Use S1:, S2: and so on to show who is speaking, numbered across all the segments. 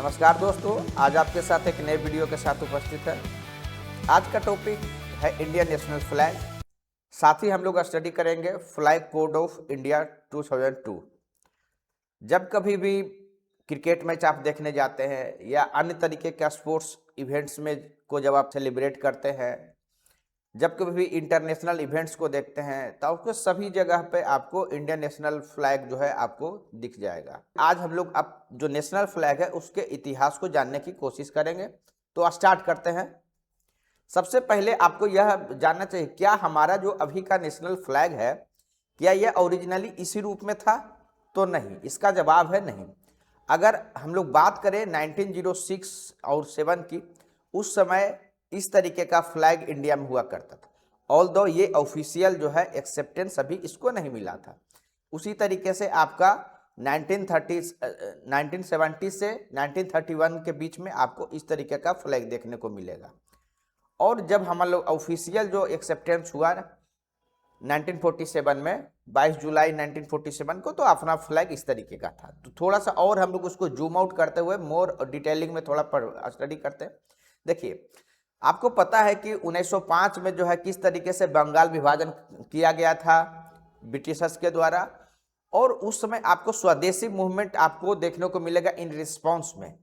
S1: नमस्कार दोस्तों, आज आपके साथ एक नए वीडियो के साथ उपस्थित है। आज का टॉपिक है इंडियन नेशनल फ्लैग। साथ ही हम लोग स्टडी करेंगे फ्लैग कोड ऑफ इंडिया 2002। जब कभी भी क्रिकेट मैच आप देखने जाते हैं या अन्य तरीके के स्पोर्ट्स इवेंट्स में को जब आप सेलिब्रेट करते हैं, जब कभी भी इंटरनेशनल इवेंट्स को देखते हैं, तो आपको सभी जगह पे आपको इंडियन नेशनल फ्लैग जो है आपको दिख जाएगा। आज हम लोग अब जो नेशनल फ्लैग है उसके इतिहास को जानने की कोशिश करेंगे। तो स्टार्ट करते हैं। सबसे पहले आपको यह जानना चाहिए, क्या हमारा जो अभी का नेशनल फ्लैग है, क्या यह ओरिजिनली इसी रूप में था? तो नहीं, इसका जवाब है नहीं। अगर हम लोग बात करें 1906 और 7 की, उस समय इस तरीके का फ्लैग इंडिया में हुआ करता था। ऑल्दो ये ऑफिशियल जो है एक्सेप्टेंस अभी इसको नहीं मिला था। उसी तरीके से आपका 1970 से 1931 के बीच में आपको इस तरीके का फ्लैग देखने को मिलेगा। और जब हम लोग ऑफिशियल जो एक्सेप्टेंस हुआ 1947 में, 22 जुलाई 1947 को, तो अपना फ्लैग इस तरीके का था। तो थोड़ा सा और हम लोग उसको जूम आउट करते हुए मोर डिटेलिंग में थोड़ा स्टडी करते हैं। देखिए, आपको पता है कि 1905 में जो है किस तरीके से बंगाल विभाजन किया गया था ब्रिटिशर्स के द्वारा, और उस समय आपको स्वदेशी मूवमेंट आपको देखने को मिलेगा इन रिस्पॉन्स में।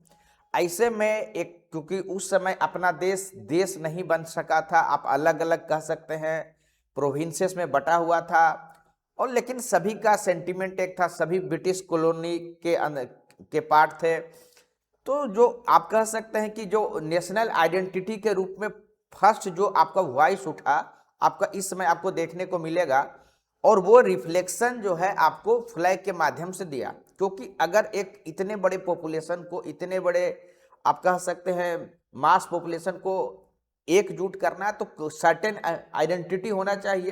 S1: ऐसे में एक, क्योंकि उस समय अपना देश नहीं बन सका था, आप अलग अलग कह सकते हैं, प्रोविंसेस में बटा हुआ था, और लेकिन सभी का सेंटिमेंट एक था, सभी ब्रिटिश कॉलोनी के पार्ट थे। तो जो आप कह सकते हैं कि जो नेशनल आइडेंटिटी के रूप में फर्स्ट जो आपका वॉइस उठा, आपका इस समय आपको देखने को मिलेगा, और वो रिफ्लेक्शन जो है आपको फ्लैग के माध्यम से दिया। क्योंकि अगर एक इतने बड़े पॉपुलेशन को, इतने बड़े आप कह सकते हैं मास पॉपुलेशन को एकजुट करना है, तो सर्टेन आइडेंटिटी होना चाहिए।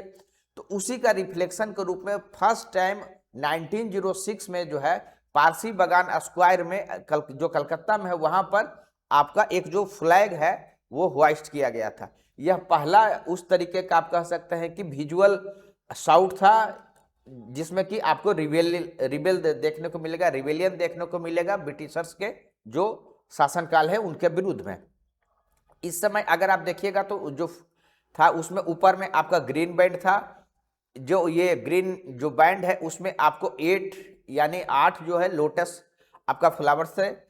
S1: तो उसी का रिफ्लेक्शन के रूप में फर्स्ट टाइम 1906 में जो है पारसी बागान स्क्वायर में जो कलकत्ता में है, वहां पर आपका एक जो फ्लैग है वो होइस्ट किया गया था। यह पहला उस तरीके का आप कह सकते हैं कि विजुअल साउट था, जिसमें कि आपको रिबेल देखने को मिलेगा, रिवेलियन देखने को मिलेगा ब्रिटिशर्स के जो शासनकाल है उनके विरुद्ध में। इस समय अगर आप देखिएगा तो जो था उसमें ऊपर में आपका ग्रीन बैंड था। जो ये ग्रीन जो बैंड है उसमें आपको 8 यानी 8 जो है लोटस आपका फ्लावर्स है।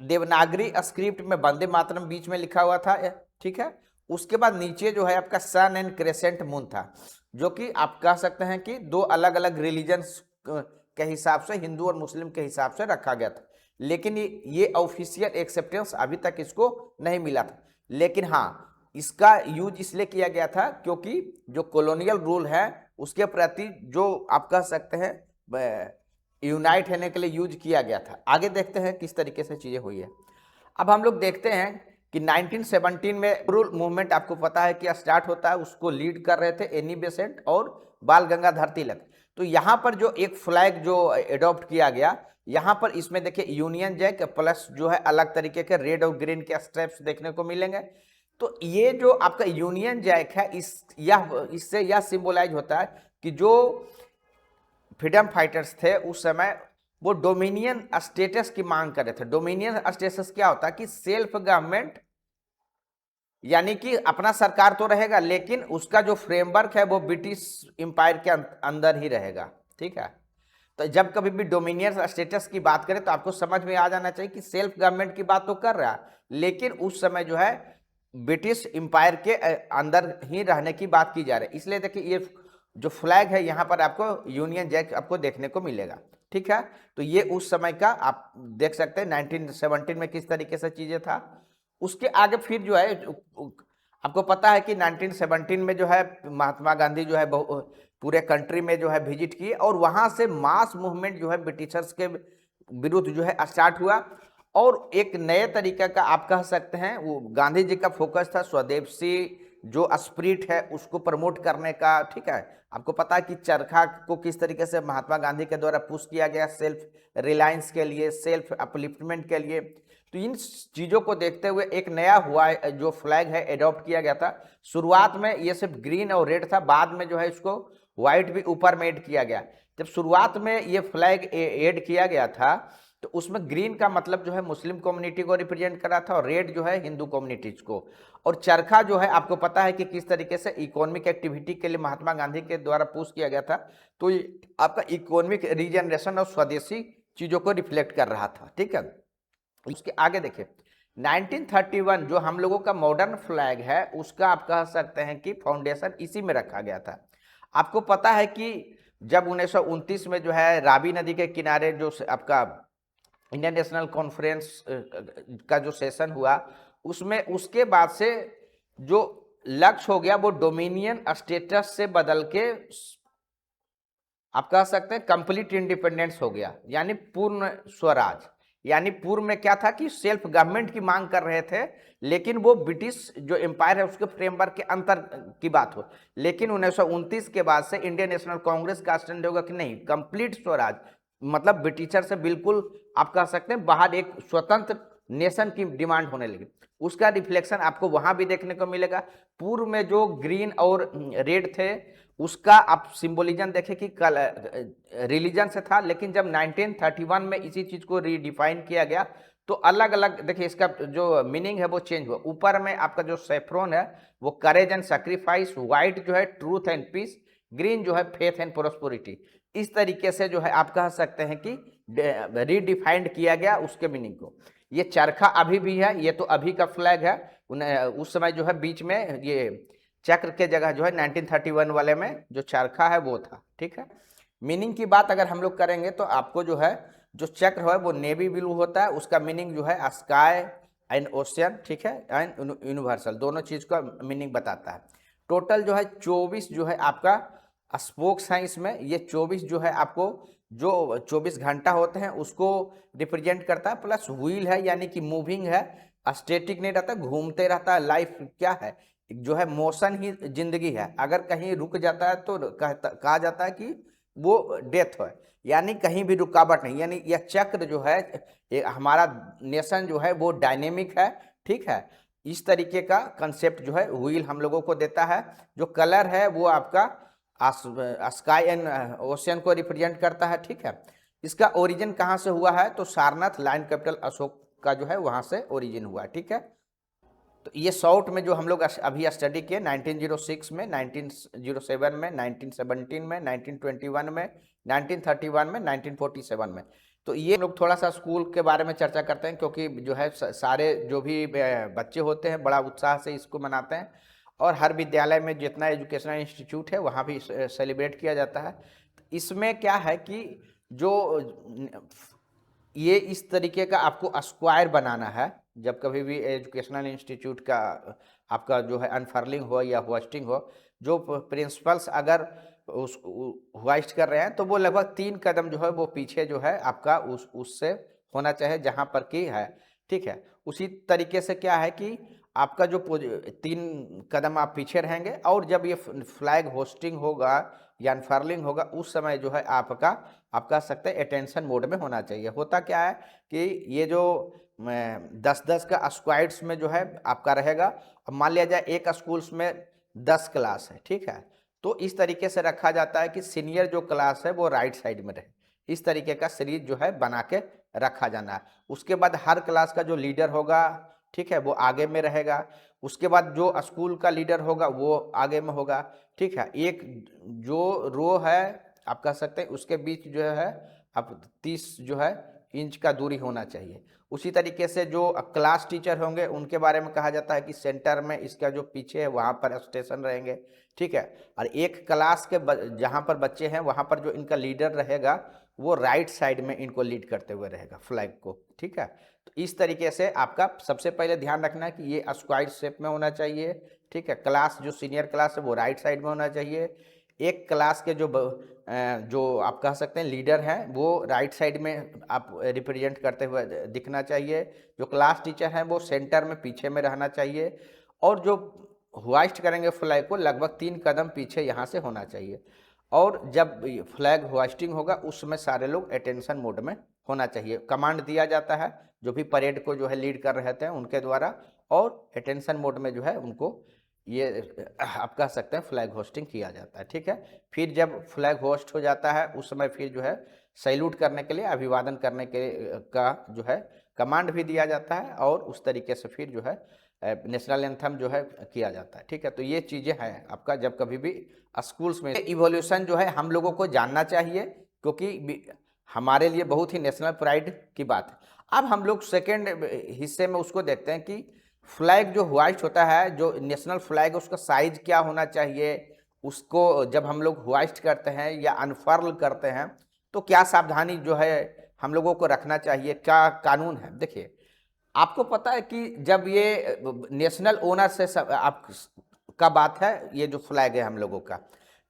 S1: देवनागरी स्क्रिप्ट में वंदे मातरम बीच में लिखा हुआ था, ठीक है। उसके बाद नीचे जो है आपका सन एंड क्रेसेंट मून था, जो कि आप कह सकते हैं कि दो अलग अलग रिलीजन्स के हिसाब से, हिंदू और मुस्लिम के हिसाब से रखा गया था। लेकिन ये ऑफिशियल एक्सेप्टेंस अभी तक इसको नहीं मिला था। लेकिन हाँ, इसका यूज इसलिए किया गया था क्योंकि जो कॉलोनियल रूल है उसके प्रति जो आप कह सकते हैं यूनाइट होने के लिए यूज किया गया था। आगे देखते हैं किस तरीके से चीजें हुई है। अब हम लोग देखते हैं कि 1917 में रूल मूवमेंट आपको पता है कि स्टार्ट होता है, उसको लीड कर रहे थे एनी बेसेंट और बाल गंगाधर तिलक। तो यहाँ पर जो एक फ्लैग जो एडॉप्ट किया गया, यहाँ पर इसमें देखिए यूनियन जैक प्लस जो है अलग तरीके के रेड और ग्रीन के स्ट्रैप्स देखने को मिलेंगे। तो ये जो आपका यूनियन जैक है, इससे यह सिंबलाइज होता है कि जो फ्रीडम फाइटर्स थे उस समय वो डोमिनियन स्टेटस की मांग कर रहे थे। डोमिनियन स्टेटस क्या होता है कि सेल्फ गवर्नमेंट, यानी कि अपना सरकार तो रहेगा लेकिन उसका जो फ्रेमवर्क है वो ब्रिटिश एम्पायर के अंदर ही रहेगा, ठीक है। तो जब कभी भी डोमिनियन स्टेटस की बात करें तो आपको समझ में आ जाना चाहिए कि सेल्फ गवर्नमेंट की बात तो कर रहा है, लेकिन उस समय जो है ब्रिटिश एम्पायर के अंदर ही रहने की बात की जा रही है। इसलिए देखिए ये जो फ्लैग है यहाँ पर आपको यूनियन जैक आपको देखने को मिलेगा, ठीक है। तो ये उस समय का आप देख सकते हैं 1917 में किस तरीके से चीजें था। उसके आगे फिर जो है आपको पता है कि 1917 में जो है महात्मा गांधी जो है पूरे कंट्री में जो है विजिट किए, और वहां से मास मूवमेंट जो है ब्रिटिशर्स के विरुद्ध जो है स्टार्ट हुआ। और एक नए तरीके का आप कह सकते हैं, वो गांधी जी का फोकस था स्वदेशी जो स्पिरिट है उसको प्रमोट करने का, ठीक है। आपको पता है कि चरखा को किस तरीके से महात्मा गांधी के द्वारा पुश किया गया सेल्फ रिलायंस के लिए, सेल्फ अपलिफ्टमेंट के लिए। तो इन चीज़ों को देखते हुए एक नया हुआ जो फ्लैग है एडॉप्ट किया गया था। शुरुआत में ये सिर्फ ग्रीन और रेड था, बाद में जो है इसको व्हाइट भी ऊपर में ऐड किया गया। जब शुरुआत में ये फ्लैग ऐड किया गया था तो उसमें ग्रीन का मतलब जो है मुस्लिम कम्युनिटी को रिप्रेजेंट कर रहा था और रेड जो है हिंदू कम्युनिटीज को। और चरखा जो है आपको पता है कि किस तरीके से इकोनॉमिक एक्टिविटी के लिए महात्मा गांधी के द्वारा पुश किया गया था, तो ये आपका इकोनॉमिक रीजनरेशन और स्वदेशी चीजों को रिफ्लेक्ट कर रहा था, ठीक है। उसके आगे देखिए 1931 जो हम लोगों का मॉडर्न फ्लैग है उसका आप कह सकते हैं कि फाउंडेशन इसी में रखा गया था। आपको पता है कि जब 1929 में जो है रावी नदी के किनारे जो आपका इंडियन नेशनल कॉन्फ्रेंस का जो सेशन हुआ, उसमें उसके बाद से जो लक्ष्य हो गया वो डोमिनियन स्टेटस से बदल के आप कह सकते हैं कंप्लीट इंडिपेंडेंस हो गया, यानी पूर्ण स्वराज। यानी पूर्व में क्या था कि सेल्फ गवर्नमेंट की मांग कर रहे थे, लेकिन वो ब्रिटिश जो एम्पायर है उसके फ्रेमवर्क के अंतर की बात हो। लेकिन 1929 के बाद से इंडियन नेशनल कांग्रेस का स्टैंड होगा कि नहीं, कंप्लीट स्वराज, मतलब ब्रिटिशर से बिल्कुल आप कह सकते हैं बाहर एक स्वतंत्र नेशन की डिमांड होने लगी। उसका रिफ्लेक्शन आपको वहां भी देखने को मिलेगा। पूर्व में जो ग्रीन और रेड थे उसका आप सिंबोलिज्म देखें कि रिलीजन से था, लेकिन जब 1931 में इसी चीज को रीडिफाइन किया गया तो अलग अलग देखिए इसका जो मीनिंग है वो चेंज हुआ। ऊपर में आपका जो सेफ्रॉन है वो करेज एंड सैक्रिफाइस, व्हाइट जो है ट्रूथ एंड पीस, ग्रीन जो है फेथ एंड प्रोस्पेरिटी। इस तरीके से जो है आप कह सकते हैं कि रीडिफाइंड किया गया उसके मीनिंग को। ये चरखा अभी भी है, ये तो अभी का फ्लैग है। उस समय जो है बीच में ये चक्र के जगह जो है 1931 वाले में जो चरखा है वो था, ठीक है। मीनिंग की बात अगर हम लोग करेंगे तो आपको जो है जो चक्र है वो नेवी ब्लू होता है, उसका मीनिंग जो है स्काई एंड ओशियन, ठीक है, एंड यूनिवर्सल, दोनों चीज का मीनिंग बताता है। टोटल जो है 24 जो है आपका स्पोक्स हैं इसमें। ये 24 जो है आपको जो 24 घंटा होते हैं उसको रिप्रेजेंट करता है, प्लस व्हील है यानी कि मूविंग है, स्टेटिक नहीं रहता, घूमते रहता है। लाइफ क्या है, जो है मोशन ही जिंदगी है। अगर कहीं रुक जाता है तो कहा जाता है कि वो डेथ है, यानी कहीं भी रुकावट नहीं। यानी यह चक्र जो है हमारा नेशन जो है वो डायनेमिक है, ठीक है। इस तरीके का कंसेप्ट जो है व्हील हम लोगों को देता है। जो कलर है वो आपका स्काई एंड ओशियन को रिप्रेजेंट करता है, ठीक है। इसका ओरिजिन कहाँ से हुआ है तो सारनाथ लाइन कैपिटल अशोक का जो है वहां से ओरिजिन हुआ, ठीक है। तो ये शॉर्ट में जो हम लोग अभी स्टडी किए 1906 में, 1907 में, 1917 में, 1921 में, 1931 में, 1947 में। तो ये लोग थोड़ा सा स्कूल के बारे में चर्चा करते हैं, क्योंकि जो है सारे जो भी बच्चे होते हैं बड़ा उत्साह से इसको मनाते हैं, और हर विद्यालय में जितना एजुकेशनल इंस्टीट्यूट है वहाँ भी सेलिब्रेट किया जाता है। इसमें क्या है कि जो ये इस तरीके का आपको स्क्वायर बनाना है। जब कभी भी एजुकेशनल इंस्टीट्यूट का आपका जो है अनफर्लिंग हो या होस्टिंग हो, जो प्रिंसिपल्स अगर उस होस्ट कर रहे हैं तो वो लगभग 3 कदम जो है वो पीछे जो है आपका उससे होना चाहिए जहां पर की है, ठीक है। उसी तरीके से क्या है कि आपका जो 3 कदम आप पीछे रहेंगे, और जब ये फ्लैग होस्टिंग होगा या अनफर्लिंग होगा उस समय जो है आपका आप कह सकते हैं अटेंशन मोड में होना चाहिए। होता क्या है कि ये जो 10-10 का स्क्वाड्स में जो है आपका रहेगा। अब मान लिया जाए एक स्कूल्स में 10 क्लास है, ठीक है, तो इस तरीके से रखा जाता है कि सीनियर जो क्लास है वो राइट साइड में रहे। इस तरीके का सीरीज जो है बना के रखा जाना है। उसके बाद हर क्लास का जो लीडर होगा, ठीक है, वो आगे में रहेगा। उसके बाद जो स्कूल का लीडर होगा वो आगे में होगा, ठीक है। एक जो रो है आप कह सकते हैं उसके बीच जो है अब 30 जो है इंच का दूरी होना चाहिए। उसी तरीके से जो क्लास टीचर होंगे उनके बारे में कहा जाता है कि सेंटर में इसका जो पीछे है वहाँ पर स्टेशन रहेंगे, ठीक है। और एक क्लास के जहाँ पर बच्चे हैं वहाँ पर जो इनका लीडर रहेगा वो राइट साइड में इनको लीड करते हुए रहेगा फ्लैग को, ठीक है। तो इस तरीके से आपका सबसे पहले ध्यान रखना है कि ये स्क्वायर शेप में होना चाहिए, ठीक है। क्लास जो सीनियर क्लास है वो राइट साइड में होना चाहिए। एक क्लास के जो आप कह सकते हैं लीडर हैं वो राइट साइड में आप रिप्रेजेंट करते हुए दिखना चाहिए। जो क्लास टीचर हैं वो सेंटर में पीछे में रहना चाहिए, और जो होइस्ट करेंगे फ्लैग को लगभग 3 कदम पीछे यहाँ से होना चाहिए। और जब फ्लैग होइस्टिंग होगा उस समय सारे लोग अटेंशन मोड में होना चाहिए। कमांड दिया जाता है जो भी परेड को जो है लीड कर रहे थे उनके द्वारा, और अटेंशन मोड में जो है उनको ये आप कह सकते हैं फ्लैग होस्टिंग किया जाता है, ठीक है। फिर जब फ्लैग होस्ट हो जाता है उस समय फिर जो है सैल्यूट करने के लिए, अभिवादन करने के का जो है कमांड भी दिया जाता है, और उस तरीके से फिर जो है नेशनल एंथम जो है किया जाता है, ठीक है। तो ये चीज़ें हैं आपका, जब कभी भी स्कूल्स में इवोल्यूशन जो है हम लोगों को जानना चाहिए, क्योंकि हमारे लिए बहुत ही नेशनल प्राइड की बात है। अब हम लोग सेकेंड हिस्से में उसको देखते हैं कि फ्लैग जो होइस्ट होता है, जो नेशनल फ्लैग, उसका साइज क्या होना चाहिए, उसको जब हम लोग होइस्ट करते हैं या अनफर्ल करते हैं तो क्या सावधानी जो है हम लोगों को रखना चाहिए, क्या कानून है। देखिए, आपको पता है कि जब ये नेशनल ओनर से आप का बात है, ये जो फ्लैग है हम लोगों का,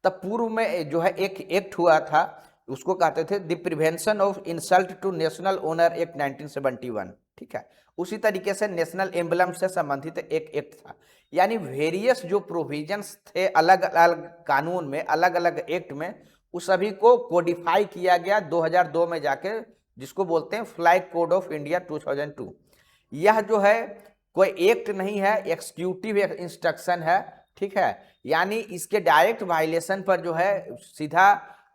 S1: तब पूर्व में जो है एक एक्ट हुआ था, उसको कहते थे the prevention of insult to national honour act 1971, ठीक है। उसी तरीके से नेशनल एम्बलम से संबंधित एक एक्ट था। यानी वेरियस जो प्रोविजंस थे अलग अलग कानून में, अलग अलग एक्ट में, उस सभी को कोडिफाई किया गया 2002 में जाके, जिसको बोलते हैं फ्लैग कोड ऑफ इंडिया 2002। यह जो है कोई एक्ट नहीं है, एक्सिक्यूटिव इंस्ट्रक्शन है, ठीक है। यानी इसके डायरेक्ट वायलेशन पर जो है सीधा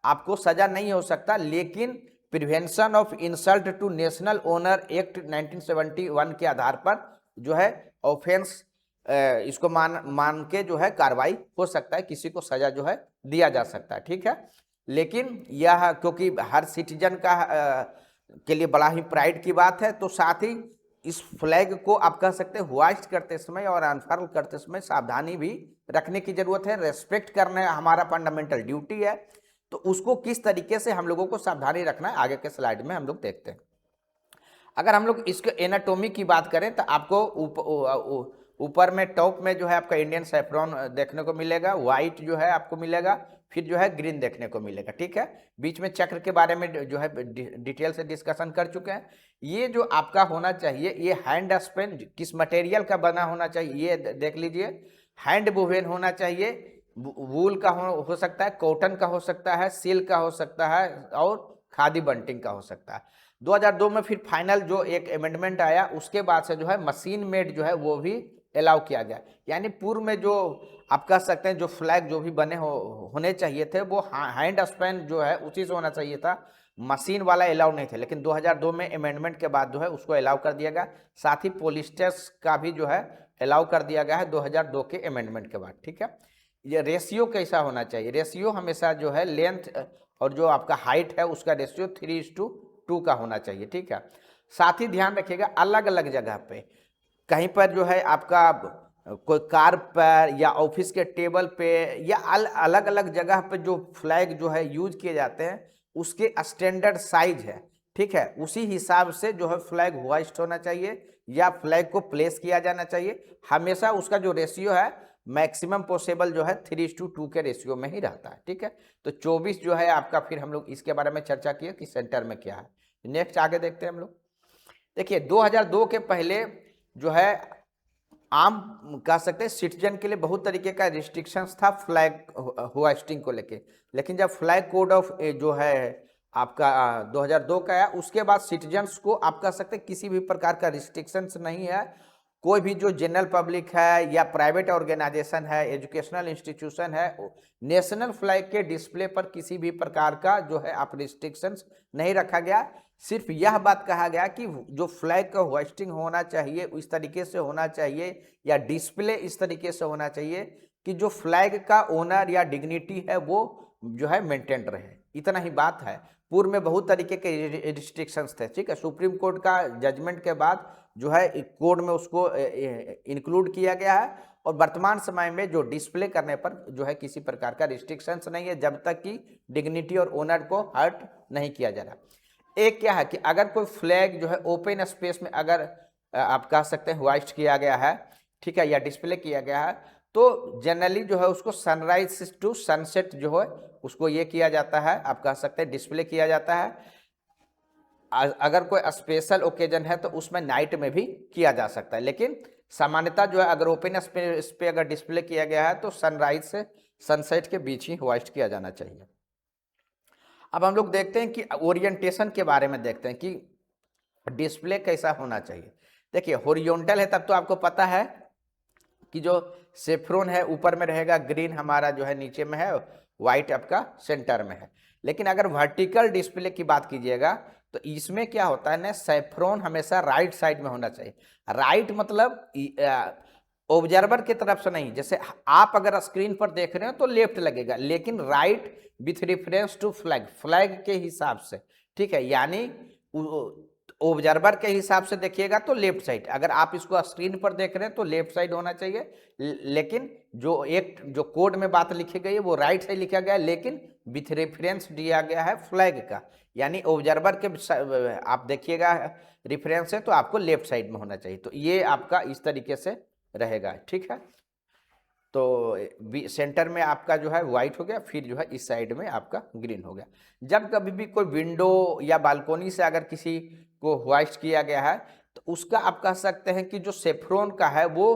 S1: आपको सजा नहीं हो सकता, लेकिन prevention of insult to national honour act 1971 के आधार पर जो है ऑफेंस इसको मान के जो है कार्रवाई हो सकता है, किसी को सजा जो है दिया जा सकता है, ठीक है। लेकिन यह क्योंकि हर सिटीजन का के लिए बड़ा ही प्राइड की बात है, तो साथ ही इस फ्लैग को आप कह सकते हैं होइस्ट करते समय और अनफर्ल करते समय सावधानी भी रखने की जरूरत है। रेस्पेक्ट करना हमारा फंडामेंटल ड्यूटी है, तो उसको किस तरीके से हम लोगों को सावधानी रखना है आगे के स्लाइड में हम लोग देखते हैं। अगर हम लोग इसके एनाटोमी की बात करें तो आपको ऊपर में टॉप में जो है आपका इंडियन सैफ्रॉन देखने को मिलेगा, व्हाइट जो है आपको मिलेगा, फिर जो है ग्रीन देखने को मिलेगा, ठीक है। बीच में चक्र के बारे में जो है डिटेल से डिस्कशन कर चुके हैं। ये जो आपका होना चाहिए, ये हैंड स्पेन किस मटेरियल का बना होना चाहिए ये देख लीजिए। हैंड वुवेन होना चाहिए, वूल का हो सकता है, कॉटन का हो सकता है, सिल्क का हो सकता है, और खादी बंटिंग का हो सकता है। 2002 में फिर फाइनल जो एक अमेंडमेंट आया, उसके बाद से जो है मशीन मेड जो है वो भी अलाउ किया गया। यानी पूर्व में जो आप कह सकते हैं जो फ्लैग जो भी बने होने चाहिए थे वो हैंड स्पेन जो है उसी से होना चाहिए था, मशीन वाला अलाउ नहीं थे। लेकिन 2002 में अमेंडमेंट के बाद जो है उसको अलाउ कर दिया गया। साथ ही पोलिस्टर्स का भी जो है अलाउ कर दिया गया है 2002 के अमेंडमेंट के बाद, ठीक है। ये रेशियो कैसा होना चाहिए, रेशियो हमेशा जो है लेंथ और जो आपका हाइट है उसका रेशियो 3:2 का होना चाहिए, ठीक है। साथ ही ध्यान रखिएगा अलग अलग जगह पे, कहीं पर जो है आपका कोई कार पर या ऑफिस के टेबल पे या अलग अलग जगह पे जो फ्लैग जो है यूज किए जाते हैं उसके स्टैंडर्ड साइज है, ठीक है। उसी हिसाब से जो है फ्लैग होइस्ट होना चाहिए या फ्लैग को प्लेस किया जाना चाहिए। हमेशा उसका जो रेशियो है मैक्सिमम पॉसिबल जो है 3:2 के रेशियो में ही रहता है, ठीक है। तो 24 जो है आपका, फिर हम लोग इसके बारे में चर्चा किए कि सेंटर में क्या है। नेक्स्ट आगे देखते हैं हम लोग। देखिए 2002 के पहले जो है आम कह सकते हैं सिटीजन के लिए बहुत तरीके का रिस्ट्रिक्शंस था फ्लैग होइस्टिंग को लेके। लेकिन जब फ्लैग कोड ऑफ जो है आपका 2002 का है, उसके बाद सिटीजन्स को आप कह सकते हैं किसी भी प्रकार का रिस्ट्रिक्शंस नहीं है। कोई भी जो जनरल पब्लिक है या प्राइवेट ऑर्गेनाइजेशन है, एजुकेशनल इंस्टीट्यूशन है, नेशनल फ्लैग के डिस्प्ले पर किसी भी प्रकार का जो है आप रिस्ट्रिक्शंस नहीं रखा गया। सिर्फ यह बात कहा गया कि जो फ्लैग का होइस्टिंग होना चाहिए इस तरीके से होना चाहिए या डिस्प्ले इस तरीके से होना चाहिए कि जो फ्लैग का ओनर या डिग्निटी है वो जो है मेंटेन रहे, इतना ही बात है। पूर्व में बहुत तरीके के रिस्ट्रिक्शंस थे, ठीक है। सुप्रीम कोर्ट का जजमेंट के बाद जो है कोड में उसको इंक्लूड किया गया है, और वर्तमान समय में जो डिस्प्ले करने पर जो है किसी प्रकार का रिस्ट्रिक्शंस नहीं है, जब तक कि डिग्निटी और ओनर को हर्ट नहीं किया जा रहा। एक क्या है कि अगर कोई फ्लैग जो है ओपन स्पेस में अगर आप कह सकते हैं होइस्ट किया गया है, ठीक है, या डिस्प्ले किया गया है, तो जनरली जो है उसको सनराइज टू सनसेट जो है उसको ये किया जाता है, आप कह सकते हैं डिस्प्ले किया जाता है। अगर कोई स्पेशल ओकेजन है तो उसमें नाइट में भी किया जा सकता है, लेकिन सामान्यतः जो है अगर ओपन स्पेस पे अगर डिस्प्ले किया गया है तो सनराइज से सनसेट के बीच ही होइस्ट किया जाना चाहिए। अब हम लोग देखते हैं कि ओरिएंटेशन के बारे में देखते हैं कि डिस्प्ले कैसा होना चाहिए। देखिए हॉरिजॉन्टल है तब तो आपको पता है कि जो सेफ्रोन है ऊपर में रहेगा, ग्रीन हमारा जो है नीचे में है, व्हाइट आपका सेंटर में है। लेकिन अगर वर्टिकल डिस्प्ले की बात कीजिएगा तो इसमें क्या होता है ना, सेफ्रोन हमेशा राइट साइड में होना चाहिए। राइट मतलब ऑब्जर्वर की तरफ से नहीं, जैसे आप अगर स्क्रीन पर देख रहे हो तो लेफ्ट लगेगा, लेकिन right with reference to flag, flag के हिसाब से, ठीक है। यानी ऑब्जर्वर के हिसाब से देखिएगा तो लेफ्ट साइड, अगर आप इसको स्क्रीन पर देख रहे हैं तो लेफ्ट साइड होना चाहिए। लेकिन जो कोड में बात लिखी गई है वो राइट साइड लिखा गया है, लेकिन विथ रेफरेंस दिया गया है फ्लैग का, यानी ऑब्जर्वर के आप देखिएगा रेफरेंस है तो आपको लेफ्ट साइड में होना चाहिए। तो ये आपका इस तरीके से रहेगा, ठीक है। तो सेंटर में आपका जो है व्हाइट हो गया, फिर जो है इस साइड में आपका ग्रीन हो गया। जब कभी भी कोई विंडो या बालकोनी से अगर किसी को होइस्ट किया गया है तो उसका आप कह सकते हैं कि जो सेफ्रोन का है वो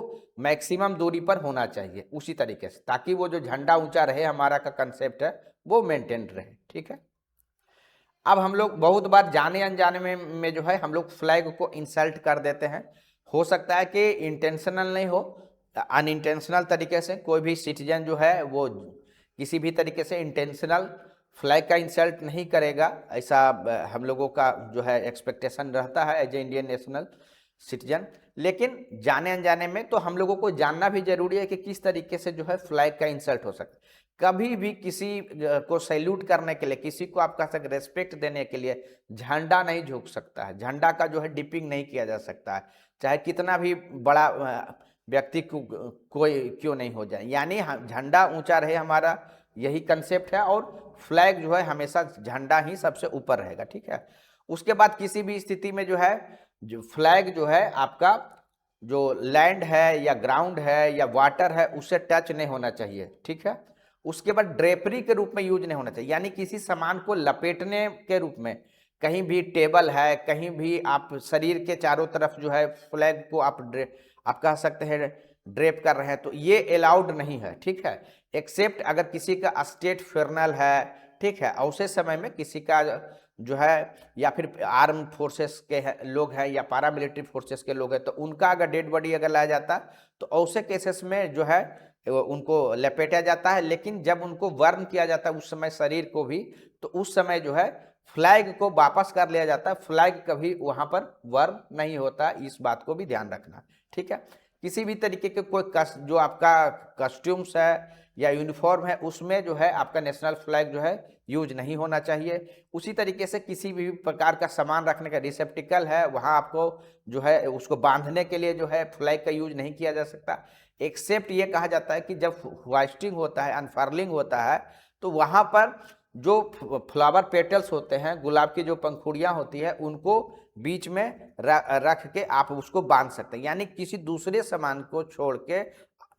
S1: मैक्सिमम दूरी पर होना चाहिए उसी तरीके से, ताकि वो जो झंडा ऊंचा रहे हमारा का कंसेप्ट है वो मेंटेन रहे, ठीक है। अब हम लोग बहुत बार जाने अनजाने में जो है हम लोग फ्लैग को इंसल्ट कर देते हैं। हो सकता है कि इंटेंशनल नहीं हो, अनइंटेंशनल तरीके से कोई भी सिटीजन जो है वो किसी भी तरीके से इंटेंशनल फ्लैग का इंसल्ट नहीं करेगा, ऐसा हम लोगों का जो है एक्सपेक्टेशन रहता है as a Indian national citizen. लेकिन जाने अनजाने में तो हम लोगों को जानना भी जरूरी है कि किस तरीके से जो है फ्लैग का इंसल्ट हो सकता है। कभी भी किसी को सैल्यूट करने के लिए, किसी को आप कह सकते रेस्पेक्ट देने के लिए झंडा नहीं झुक सकता है, झंडा का जो है डिपिंग नहीं किया जा सकता है, चाहे कितना भी बड़ा व्यक्ति कोई क्यों नहीं हो जाए। यानी झंडा ऊंचा रहे हमारा, यही कंसेप्ट है, और फ्लैग जो है हमेशा झंडा ही सबसे ऊपर रहेगा, ठीक है। उसके बाद किसी भी स्थिति में जो है जो फ्लैग जो है आपका जो लैंड है या ग्राउंड है या वाटर है उससे टच नहीं होना चाहिए, ठीक है। उसके बाद ड्रेपरी के रूप में यूज नहीं होना चाहिए, यानी किसी सामान को लपेटने के रूप में, कहीं भी टेबल है, कहीं भी आप शरीर के चारों तरफ जो है फ्लैग को आप कह सकते हैं ड्रेप कर रहे हैं, तो ये अलाउड नहीं है, ठीक है। एक्सेप्ट अगर किसी का स्टेट फ्यूनरल है, ठीक है, ऐसे समय में किसी का जो है या फिर आर्म फोर्सेस के लोग हैं या पारामिलिट्री फोर्सेस के लोग हैं तो उनका अगर डेड बॉडी अगर लाया जाता तो ऐसे केसेस में जो है उनको लपेटा जाता है। लेकिन जब उनको वर्न किया जाता है उस समय शरीर को भी, तो उस समय जो है फ्लैग को वापस कर लिया जाता है, फ्लैग कभी वहां पर वर्न नहीं होता, इस बात को भी ध्यान रखना, ठीक है। किसी भी तरीके के कोई जो आपका कस्ट्यूम्स है या यूनिफॉर्म है उसमें जो है आपका नेशनल फ्लैग जो है यूज नहीं होना चाहिए। उसी तरीके से किसी भी प्रकार का सामान रखने का रिसेप्टिकल है वहां आपको जो है उसको बांधने के लिए जो है फ्लैग का यूज नहीं किया जा सकता। एक्सेप्ट ये कहा जाता है कि जब होइस्टिंग होता है, अनफर्लिंग होता है, तो वहां पर जो फ्लावर पेटल्स होते हैं, गुलाब की जो पंखुड़ियां होती है, उनको बीच में रख के आप उसको बांध सकते हैं। यानी किसी दूसरे सामान को छोड़ के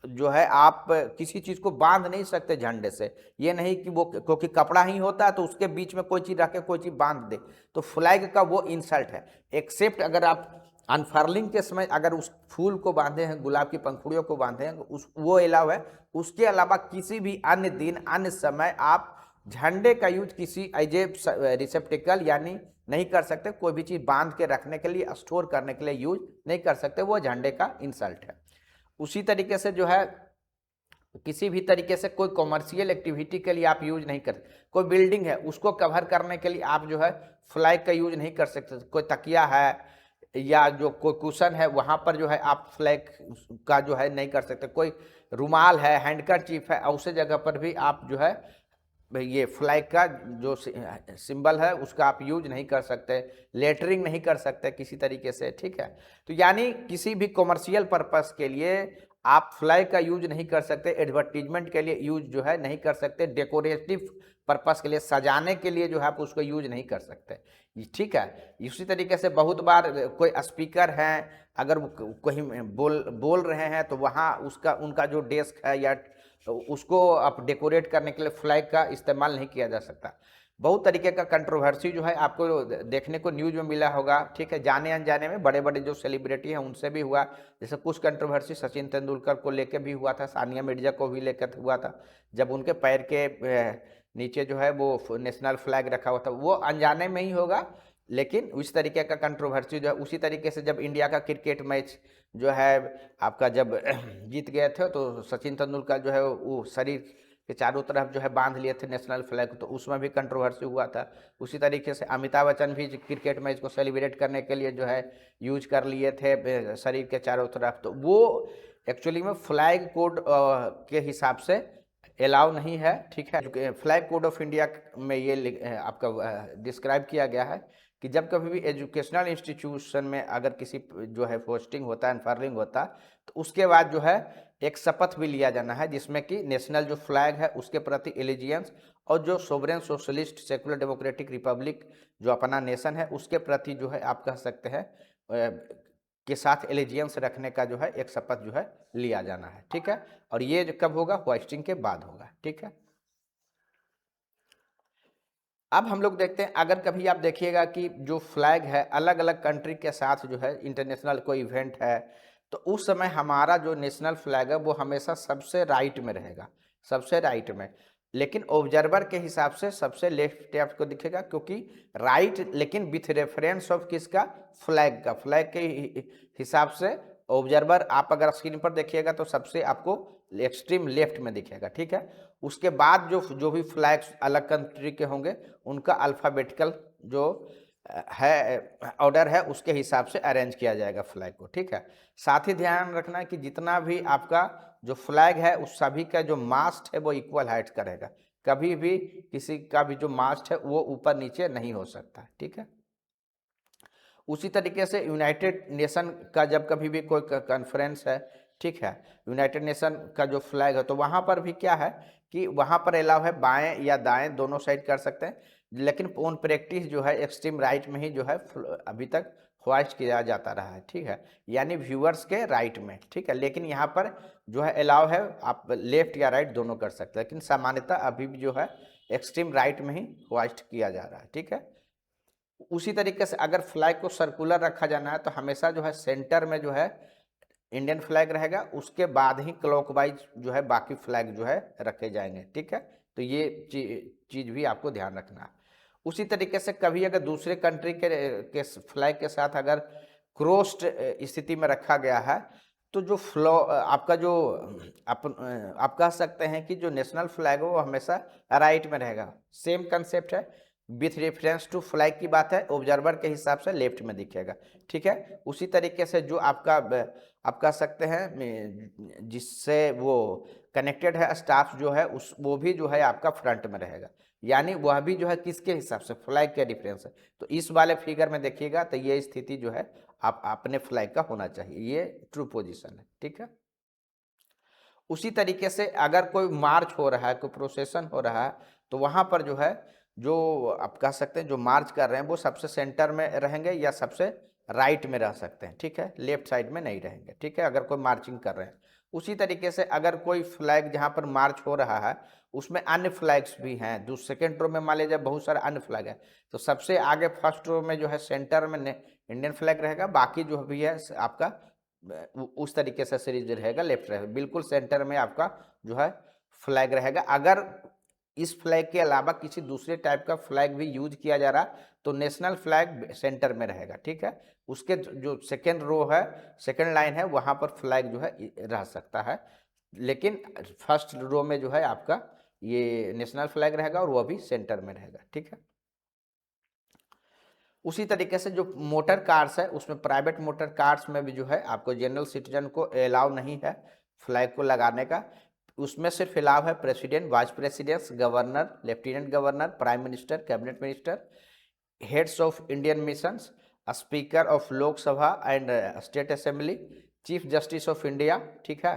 S1: जो है आप किसी चीज को बांध नहीं सकते झंडे से। ये नहीं कि वो क्योंकि कपड़ा ही होता है तो उसके बीच में कोई चीज रख के कोई चीज बांध दे, तो फ्लैग का वो इंसल्ट है। एक्सेप्ट अगर आप अनफर्लिंग के समय अगर उस फूल को बांधे हैं, गुलाब की पंखुड़ियों को बांधे हैं, उस वो अलाव है। उसके अलावा किसी भी अन्य दिन अन्य समय आप झंडे का यूज किसी एज ए रिसेप्टिकल यानी नहीं कर सकते, कोई भी चीज बांध के रखने के लिए, स्टोर करने के लिए यूज नहीं कर सकते, वो झंडे का इंसल्ट है। उसी तरीके से जो है किसी भी तरीके से कोई कॉमर्शियल एक्टिविटी के लिए आप यूज नहीं कर, कोई बिल्डिंग है उसको कवर करने के लिए आप जो है फ्लैग का यूज नहीं कर सकते। कोई तकिया है या जो कोई कुशन है वहां पर जो है आप फ्लैग का जो है नहीं कर सकते। कोई रुमाल है, हैंडकरचीफ है, ऐसे जगह पर भी आप जो है ये फ्लैग का जो सिंबल है उसका आप यूज नहीं कर सकते, लेटरिंग नहीं कर सकते किसी तरीके से, ठीक है। तो यानी किसी भी कॉमर्शियल पर्पस के लिए आप फ्लैग का यूज नहीं कर सकते, एडवर्टीजमेंट के लिए यूज जो है नहीं कर सकते, डेकोरेटिव पर्पस के लिए सजाने के लिए जो है आप उसको यूज नहीं कर सकते, ठीक है। इसी तरीके से बहुत बार कोई स्पीकर हैं, अगर कहीं बोल रहे हैं तो वहाँ उसका उनका जो डेस्क है या तो उसको आप डेकोरेट करने के लिए फ्लैग का इस्तेमाल नहीं किया जा सकता। बहुत तरीके का कंट्रोवर्सी जो है आपको देखने को न्यूज में मिला होगा, ठीक है। जाने अनजाने में बड़े बड़े जो सेलिब्रिटी हैं उनसे भी हुआ, जैसे कुछ कंट्रोवर्सी सचिन तेंदुलकर को लेकर भी हुआ था, सानिया मिर्जा को भी लेकर हुआ था, जब उनके पैर के नीचे जो है वो नेशनल फ्लैग रखा हुआ था। वो अनजाने में ही होगा लेकिन उस तरीके का कंट्रोवर्सी जो है, उसी तरीके से जब इंडिया का क्रिकेट मैच जो है आपका जब जीत गए थे तो सचिन तेंदुलकर जो है वो शरीर के चारों तरफ जो है बांध लिए थे नेशनल फ्लैग, तो उसमें भी कंट्रोवर्सी हुआ था। उसी तरीके से अमिताभ बच्चन भी क्रिकेट मैच को सेलिब्रेट करने के लिए जो है यूज कर लिए थे शरीर के चारों तरफ, तो वो एक्चुअली में फ्लैग कोड के हिसाब से अलाउ नहीं है, ठीक है। फ्लैग कोड ऑफ इंडिया में ये आपका डिस्क्राइब किया गया है कि जब कभी भी एजुकेशनल इंस्टीट्यूशन में अगर किसी जो है पोस्टिंग होता है, अनफर्लिंग होता, तो उसके बाद जो है एक शपथ भी लिया जाना है जिसमें कि नेशनल जो फ्लैग है उसके प्रति एलिजियंस और जो sovereign socialist secular democratic Republic जो अपना नेशन है उसके प्रति जो है आप कह सकते हैं के साथ एलिजियंस रखने का जो है एक शपथ जो है लिया जाना है, ठीक है। और ये कब होगा? होइस्टिंग के बाद होगा, ठीक है। अब हम लोग देखते हैं, अगर कभी आप देखिएगा कि जो फ्लैग है अलग अलग कंट्री के साथ जो है इंटरनेशनल कोई इवेंट है, तो उस समय हमारा जो नेशनल फ्लैग है वो हमेशा सबसे राइट में रहेगा, सबसे राइट में। लेकिन ऑब्जर्वर के हिसाब से सबसे लेफ्ट आपको दिखेगा, क्योंकि राइट लेकिन विथ रेफरेंस ऑफ किसका? फ्लैग का। फ्लैग के हिसाब से ऑब्जर्वर आप अगर स्क्रीन पर देखिएगा तो सबसे आपको एक्सट्रीम लेफ्ट में दिखेगा, ठीक है। उसके बाद जो जो भी फ्लैग्स अलग कंट्री के होंगे उनका अल्फ़ाबेटिकल जो है ऑर्डर है उसके हिसाब से अरेंज किया जाएगा फ्लैग को, ठीक है। साथ ही ध्यान रखना है कि जितना भी आपका जो फ्लैग है उस सभी का जो मास्ट है वो इक्वल हाइट का रहेगा, कभी भी किसी का भी जो मास्ट है वो ऊपर नीचे नहीं हो सकता, ठीक है। उसी तरीके से यूनाइटेड नेशन का जब कभी भी कोई कॉन्फ्रेंस है, ठीक है, यूनाइटेड नेशन का जो फ्लैग है तो वहाँ पर भी क्या है कि वहाँ पर अलाउ है बाएं या दाएं दोनों साइड कर सकते हैं, लेकिन ऑन प्रैक्टिस जो है एक्सट्रीम राइट में ही जो है अभी तक होइस्ट किया जाता रहा है, ठीक है, यानी व्यूअर्स के राइट में, ठीक है। लेकिन यहाँ पर जो है अलाउ है आप लेफ्ट या राइट दोनों कर सकते हैं, लेकिन सामान्यतः अभी भी जो है एक्सट्रीम राइट में ही होइस्ट किया जा रहा है, ठीक है। उसी तरीके से अगर फ्लैग को सर्कुलर रखा जाना है तो हमेशा जो है सेंटर में जो है इंडियन फ्लैग रहेगा, उसके बाद ही क्लॉकवाइज जो है बाकी फ्लैग जो है रखे जाएंगे, ठीक है। तो ये चीज भी आपको ध्यान रखना है। उसी तरीके से कभी अगर दूसरे कंट्री के फ्लैग के साथ अगर क्रॉस्ड स्थिति में रखा गया है तो जो फ्लो आपका जो आप कह सकते हैं कि जो नेशनल फ्लैग है वो हमेशा राइट में रहेगा, सेम कंसेप्ट है। विथ रेफरेंस टू फ्लैग की बात है, ऑब्जर्वर के हिसाब से लेफ्ट में दिखेगा, ठीक है। उसी तरीके से जो आपका आप कह सकते हैं जिससे वो कनेक्टेड है स्टाफ जो है उस वो भी जो है आपका फ्रंट में रहेगा, यानी वह भी जो है किसके हिसाब से? फ्लैग के डिफरेंस है। तो इस वाले फिगर में देखिएगा तो ये स्थिति जो है आप अपने फ्लैग का होना चाहिए, ये ट्रू पोजीशन है, ठीक है। उसी तरीके से अगर कोई मार्च हो रहा है, कोई प्रोसेशन हो रहा है, तो वहाँ पर जो है जो आप कह सकते हैं जो मार्च कर रहे हैं वो सबसे सेंटर में रहेंगे या सबसे राइट में रह सकते हैं, ठीक है, लेफ्ट साइड में नहीं रहेंगे, ठीक है, अगर कोई मार्चिंग कर रहे हैं। उसी तरीके से अगर कोई फ्लैग जहाँ पर मार्च हो रहा है उसमें अन्य फ्लैग्स भी हैं, जो सेकेंड रो में मान लीजिए बहुत सारे अन्य फ्लैग है, तो सबसे आगे फर्स्ट रो में जो है सेंटर में इंडियन फ्लैग रहेगा, बाकी जो भी है आपका उस तरीके से सीरीज रहेगा, लेफ्ट रहेगा, बिल्कुल सेंटर में आपका जो है फ्लैग रहेगा। अगर इस फ्लैग के अलावा किसी दूसरे टाइप का फ्लैग भी यूज किया जा रहा तो नेशनल फ्लैग सेंटर में रहेगा, ठीक है। उसके जो सेकेंड रो है, सेकेंड लाइन है, वहां पर फ्लैग जो है रह सकता है, लेकिन फर्स्ट रो में जो है आपका ये नेशनल फ्लैग रहेगा और वह भी सेंटर में रहेगा, ठीक है। उसी तरीके से जो मोटर कार्स है उसमें प्राइवेट मोटर कार्स में भी जो है आपको जनरल सिटीजन को अलाउ नहीं है फ्लैग को लगाने का, उसमें सिर्फ अलाउ है president, vice president, governor, lieutenant governor, prime minister, cabinet minister, heads of Indian missions, speaker of Lok Sabha and state assembly, chief justice of India, ठीक है,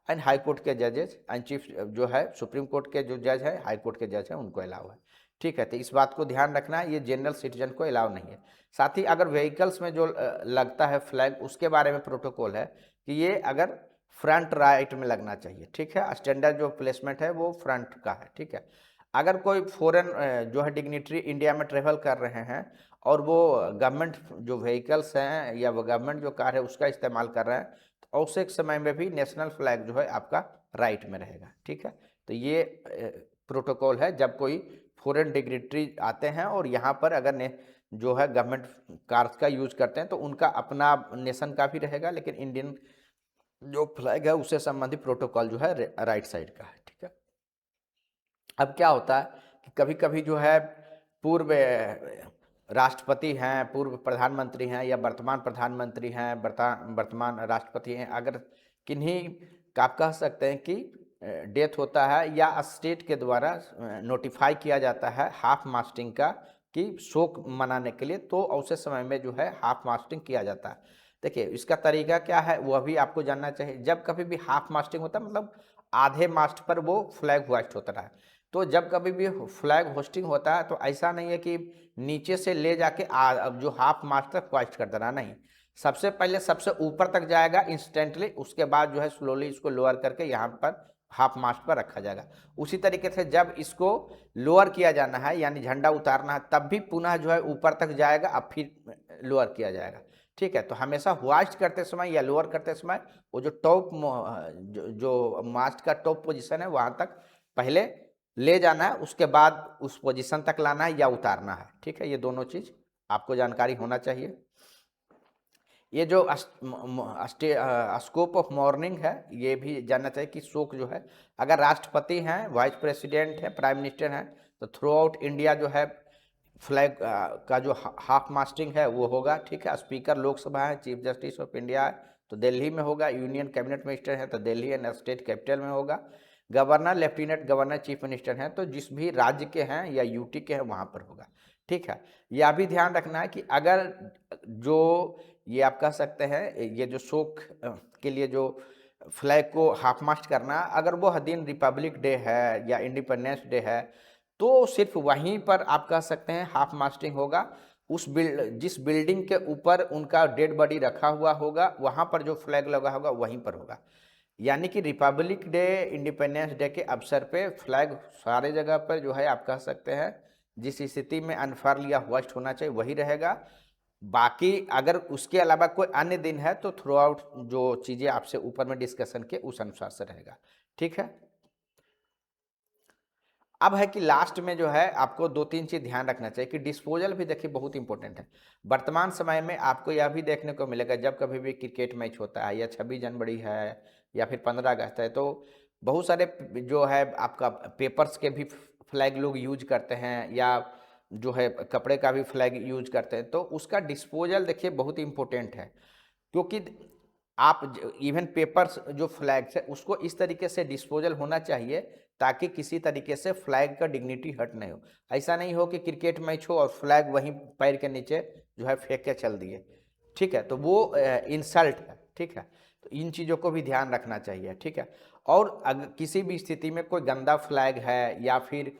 S1: एंड हाई कोर्ट के जजेस एंड चीफ जो है सुप्रीम कोर्ट के जो जज है, हाई कोर्ट के जज है, उनको अलाउ है, ठीक है। तो इस बात को ध्यान रखना है, ये जनरल सिटीजन को अलाउ नहीं है। साथ ही अगर व्हीकल्स में जो लगता है फ्लैग उसके बारे में प्रोटोकॉल है कि ये अगर फ्रंट राइट में लगना चाहिए, ठीक है, स्टैंडर्ड जो प्लेसमेंट है वो फ्रंट का है, ठीक है। अगर कोई फॉरेन जो है डिग्निटरी इंडिया में ट्रेवल कर रहे हैं और वो गवर्नमेंट जो व्हीकल्स हैं या वो गवर्नमेंट जो कार है उसका इस्तेमाल कर रहे हैं, तो आवश्यक समय में भी नेशनल फ्लैग जो है आपका राइट में रहेगा, ठीक है। तो ये प्रोटोकॉल है जब कोई फॉरेन डिग्नेटरी आते हैं और यहाँ पर अगर ने जो है गवर्नमेंट कार्स का यूज करते हैं तो उनका अपना नेशन का भी रहेगा, लेकिन इंडियन जो फ्लैग है उससे संबंधित प्रोटोकॉल जो है राइट साइड का है। ठीक है, अब क्या होता है कि कभी कभी जो है पूर्व राष्ट्रपति हैं, पूर्व प्रधानमंत्री हैं या वर्तमान प्रधानमंत्री हैं, वर्तमान राष्ट्रपति हैं, अगर किन्हीं का आप कह सकते हैं कि डेथ होता है या स्टेट के द्वारा नोटिफाई किया जाता है हाफ मास्टिंग का कि शोक मनाने के लिए, तो ऐसे समय में जो है हाफ मास्टिंग किया जाता है। देखिए इसका तरीका क्या है वह भी आपको जानना चाहिए। जब कभी भी हाफ मास्टिंग होता है मतलब आधे मास्ट पर वो फ्लैग होइस्ट होता है, तो जब कभी भी फ्लैग होस्टिंग होता है तो ऐसा नहीं है कि नीचे से ले जाके जो हाफ मास्ट तक होइस्ट कर देना, नहीं, सबसे पहले सबसे ऊपर तक जाएगा इंस्टेंटली, उसके बाद जो है स्लोली इसको लोअर करके यहाँ पर हाफ मास्ट पर रखा जाएगा। उसी तरीके से जब इसको लोअर किया जाना है यानी झंडा उतारना है तब भी पुनः जो है ऊपर तक जाएगा, अब फिर लोअर किया जाएगा। ठीक है, तो हमेशा होइस्ट करते समय या लोअर करते समय वो जो टॉप जो मास्ट का टॉप पोजीशन है वहाँ तक पहले ले जाना है, उसके बाद उस पोजीशन तक लाना है या उतारना है। ठीक है, ये दोनों चीज़ आपको जानकारी होना चाहिए। ये जो स्कोप ऑफ मॉर्निंग है ये भी जानना चाहिए कि शोक जो है अगर राष्ट्रपति हैं, वाइस प्रेसिडेंट है, प्राइम मिनिस्टर हैं तो थ्रू आउट इंडिया जो है फ्लैग का जो हाफ मास्टिंग है वो होगा। ठीक है, स्पीकर लोकसभा है, चीफ जस्टिस ऑफ इंडिया है तो दिल्ली में होगा, यूनियन कैबिनेट मिनिस्टर है तो दिल्ली एंड स्टेट कैपिटल में होगा, governor, lieutenant governor, chief minister हैं तो जिस भी राज्य के हैं या यूटी के हैं वहाँ पर होगा। ठीक है, यह भी ध्यान रखना है कि अगर जो ये आप कह सकते हैं ये जो शोक के लिए जो फ्लैग को हाफ मास्ट करना, अगर वो दिन रिपब्लिक डे है या इंडिपेंडेंस डे है तो सिर्फ वहीं पर आप कह सकते हैं हाफ मास्टिंग होगा। उस जिस बिल्डिंग के ऊपर उनका डेड बॉडी रखा हुआ होगा वहाँ पर जो फ्लैग लगा होगा वहीं पर होगा। यानी कि रिपब्लिक डे, इंडिपेंडेंस डे के अवसर पे फ्लैग सारे जगह पर जो है आप कह सकते हैं जिस स्थिति में अनफर्ल या होइस्ट होना चाहिए वही रहेगा। बाकी अगर उसके अलावा कोई अन्य दिन है तो थ्रू आउट जो चीज़ें आपसे ऊपर में डिस्कशन के उस अनुसार से रहेगा। ठीक है, अब है कि लास्ट में जो है आपको दो तीन चीज़ ध्यान रखना चाहिए कि डिस्पोजल भी देखिए बहुत इंपॉर्टेंट है। वर्तमान समय में आपको यह भी देखने को मिलेगा जब कभी भी क्रिकेट मैच होता है या 26 जनवरी है या फिर 15 अगस्त है तो बहुत सारे जो है आपका पेपर्स के भी फ्लैग लोग यूज करते हैं या जो है कपड़े का भी फ्लैग यूज करते हैं, तो उसका डिस्पोजल देखिए बहुत इंपॉर्टेंट है। क्योंकि आप इवन पेपर्स जो फ्लैग्स है उसको इस तरीके से डिस्पोजल होना चाहिए ताकि किसी तरीके से फ्लैग का डिग्निटी हट नहीं हो। ऐसा नहीं हो कि क्रिकेट मैच हो और फ्लैग वहीं पैर के नीचे जो है फेंक के चल दिए। ठीक है, तो वो इंसल्ट है। ठीक है, तो इन चीज़ों को भी ध्यान रखना चाहिए। ठीक है, और अगर किसी भी स्थिति में कोई गंदा फ्लैग है या फिर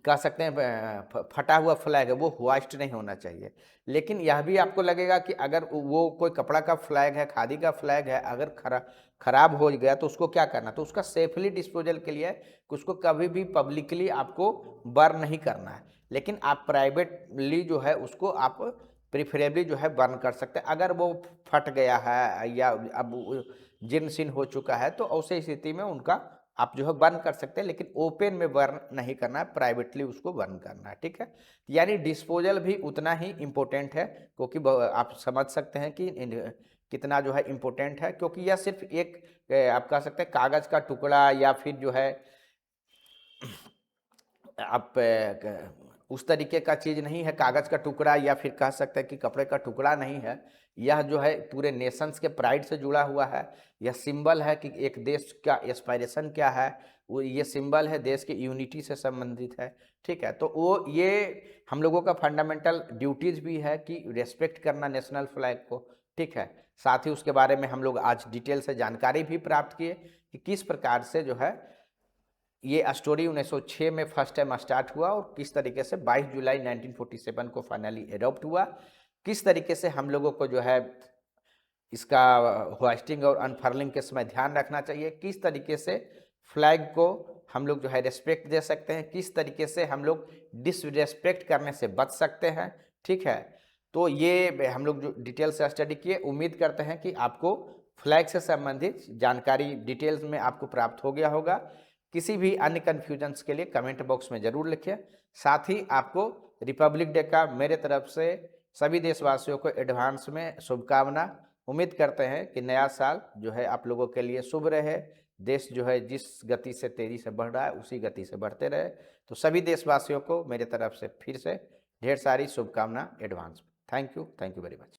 S1: कह सकते हैं फटा हुआ फ्लैग है वो होइस्ट नहीं होना चाहिए। लेकिन यह भी आपको लगेगा कि अगर वो कोई कपड़ा का फ्लैग है, खादी का फ्लैग है, अगर खराब हो गया तो उसको क्या करना, तो उसका सेफली डिस्पोजल के लिए उसको कभी भी पब्लिकली आपको बर्न नहीं करना है, लेकिन आप प्राइवेटली जो है उसको आप प्रिफरेबली जो है बर्न कर सकते हैं। अगर वो फट गया है या अब जीर्ण शीर्ण हो चुका है तो ऐसे स्थिति में उनका आप जो है बर्न कर सकते हैं, लेकिन ओपन में बर्न नहीं करना है, प्राइवेटली उसको बर्न करना है। ठीक है, यानी डिस्पोजल भी उतना ही इम्पोर्टेंट है क्योंकि आप समझ सकते हैं कि कितना जो है इम्पोर्टेंट है, क्योंकि यह सिर्फ एक आप कह सकते हैं कागज़ का टुकड़ा या फिर जो है आप उस तरीके का चीज़ नहीं है, कागज़ का टुकड़ा या फिर कह सकते हैं कि कपड़े का टुकड़ा नहीं है। यह जो है पूरे नेशंस के प्राइड से जुड़ा हुआ है। यह सिंबल है कि एक देश का एस्पायरेशन क्या है, वो ये सिंबल है देश की यूनिटी से संबंधित है। ठीक है, तो वो ये हम लोगों का फंडामेंटल ड्यूटीज़ भी है कि रेस्पेक्ट करना नेशनल फ्लैग को। ठीक है, साथ ही उसके बारे में हम लोग आज डिटेल से जानकारी भी प्राप्त किए कि किस प्रकार से जो है ये स्टोरी 1906 में फर्स्ट टाइम स्टार्ट हुआ और किस तरीके से 22 जुलाई 1947 को फाइनली एडॉप्ट हुआ। किस तरीके से हम लोगों को जो है इसका होइस्टिंग और अनफर्लिंग के समय ध्यान रखना चाहिए, किस तरीके से फ्लैग को हम लोग जो है रिस्पेक्ट दे सकते हैं, किस तरीके से हम लोग डिसरिस्पेक्ट करने से बच सकते हैं। ठीक है, तो ये हम लोग जो डिटेल से स्टडी किए, उम्मीद करते हैं कि आपको फ्लैग से संबंधित जानकारी डिटेल्स में आपको प्राप्त हो गया होगा। किसी भी अन्य कन्फ्यूजन्स के लिए कमेंट बॉक्स में ज़रूर लिखें। साथ ही आपको रिपब्लिक डे का मेरे तरफ से सभी देशवासियों को एडवांस में शुभकामना। उम्मीद करते हैं कि नया साल जो है आप लोगों के लिए शुभ रहे, देश जो है जिस गति से तेजी से बढ़ रहा है उसी गति से बढ़ते रहे। तो सभी देशवासियों को मेरे तरफ से फिर से ढेर सारी शुभकामना एडवांस में। Thank you very much.